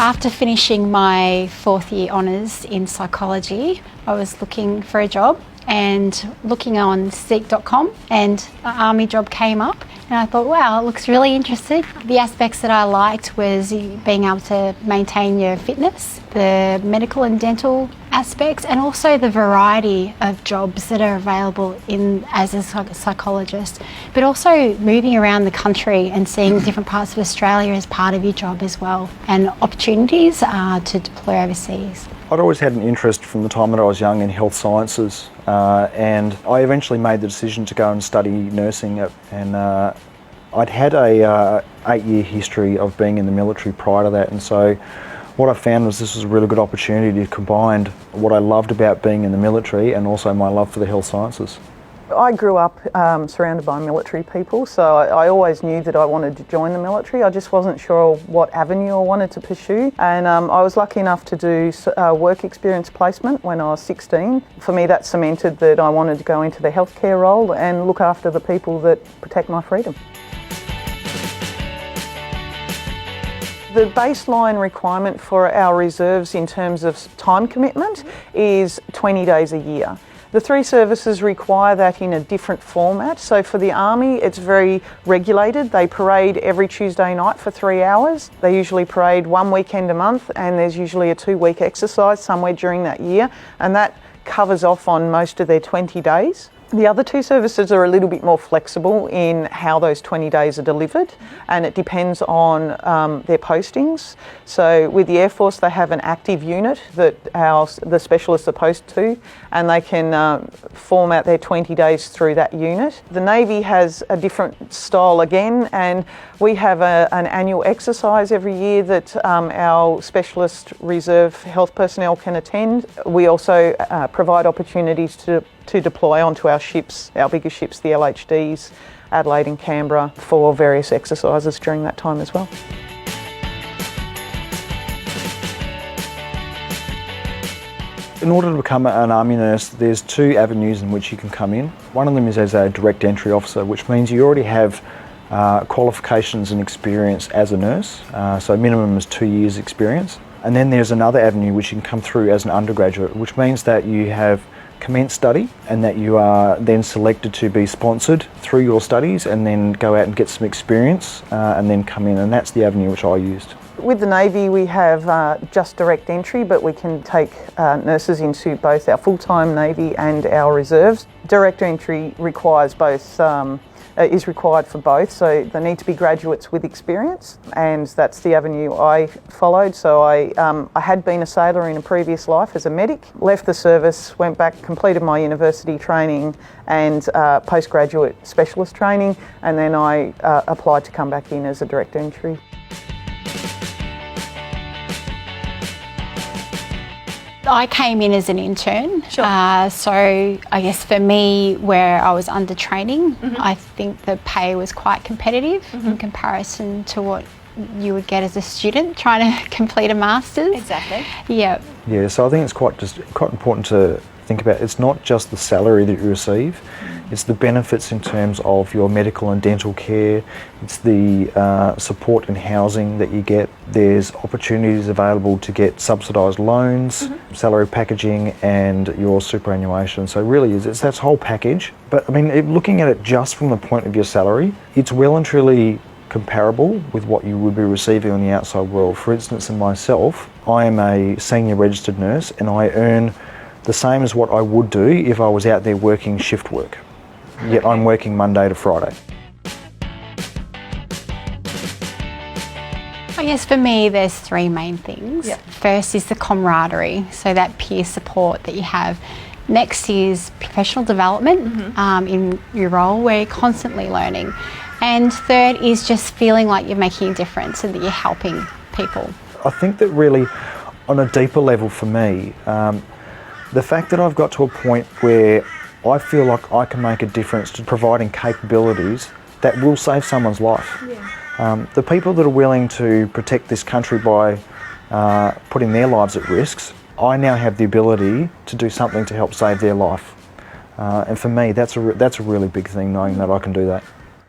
After finishing my fourth year honours in psychology, I was looking for a job and looking on seek.com, and an army job came up, and I thought, wow, it looks really interesting. The aspects that I liked was being able to maintain your fitness, the medical and dental aspects, and also the variety of jobs that are available as a psychologist, but also moving around the country and seeing different parts of Australia as part of your job as well, and opportunities to deploy overseas. I'd always had an interest from the time that I was young in health sciences, and I eventually made the decision to go and study nursing, and I'd had a 8-year history of being in the military prior to that, and so what I found was this was a really good opportunity to combine what I loved about being in the military and also my love for the health sciences. I grew up surrounded by military people, so I always knew that I wanted to join the military. I just wasn't sure what avenue I wanted to pursue, and I was lucky enough to do work experience placement when I was 16. For me, that cemented that I wanted to go into the healthcare role and look after the people that protect my freedom. The baseline requirement for our reserves in terms of time commitment is 20 days a year. The 3 services require that in a different format. So for the Army, it's very regulated. They parade every Tuesday night for 3 hours. They usually parade 1 weekend a month, and there's usually a 2-week exercise somewhere during that year, and that covers off on most of their 20 days. The other 2 services are a little bit more flexible in how those 20 days are delivered, and it depends on their postings. So with the Air Force, they have an active unit that the specialists are posted to, and they can format their 20 days through that unit. The Navy has a different style again, and we have an annual exercise every year that our specialist reserve health personnel can attend. We also provide opportunities to deploy onto our ships, our bigger ships, the LHDs, Adelaide and Canberra, for various exercises during that time as well. In order to become an Army nurse, there's 2 avenues in which you can come in. One of them is as a direct entry officer, which means you already have qualifications and experience as a nurse, so minimum is 2 years experience. And then there's another avenue which you can come through as an undergraduate, which means that you have commenced study and that you are then selected to be sponsored through your studies and then go out and get some experience and then come in, and that's the avenue which I used. With the Navy, we have just direct entry, but we can take nurses into both our full-time Navy and our reserves. Direct entry requires both, is required for both, so they need to be graduates with experience, and that's the avenue I followed. So I had been a sailor in a previous life as a medic, left the service, went back, completed my university training and postgraduate specialist training, and then I applied to come back in as a direct entry. I came in as an intern, Sure. So I guess for me, where I was under training, I think the pay was quite competitive in comparison to what you would get as a student trying to complete a master's. Exactly. Yeah. Yeah, so I think it's quite important to think about. It's not just the salary that you receive, it's the benefits in terms of your medical and dental care, it's the support and housing that you get. There's opportunities available to get subsidised loans, salary packaging and your superannuation. So really it's that whole package. But I mean, looking at it just from the point of your salary, it's well and truly comparable with what you would be receiving on the outside world. For instance, in myself, I am a senior registered nurse and I earn the same as what I would do if I was out there working shift work. Yet I'm working Monday to Friday. I guess for me there's 3 main things. Yep. First is the camaraderie, so that peer support that you have. Next is professional development in your role where you're constantly learning. And third is just feeling like you're making a difference and that you're helping people. I think that really on a deeper level for me, the fact that I've got to a point where I feel like I can make a difference to providing capabilities that will save someone's life. Yeah. The people that are willing to protect this country by putting their lives at risks, I now have the ability to do something to help save their life. And for me, that's a really big thing, knowing that I can do that.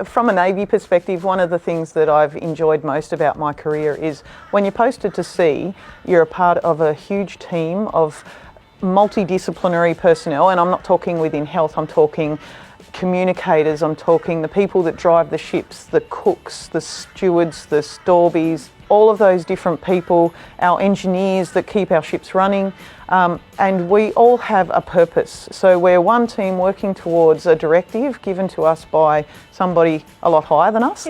from a Navy perspective, one of the things that I've enjoyed most about my career is when you're posted to sea, you're a part of a huge team of multidisciplinary personnel, and I'm not talking within health, I'm talking communicators, I'm talking the people that drive the ships, the cooks, the stewards, the storebies, all of those different people, our engineers that keep our ships running, and we all have a purpose. So we're one team working towards a directive given to us by somebody a lot higher than us,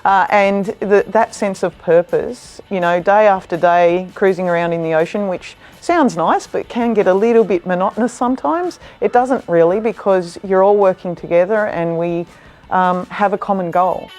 and that sense of purpose, you know, day after day cruising around in the ocean, which sounds nice but can get a little bit monotonous sometimes. It doesn't really, because you're all working together and we have a common goal.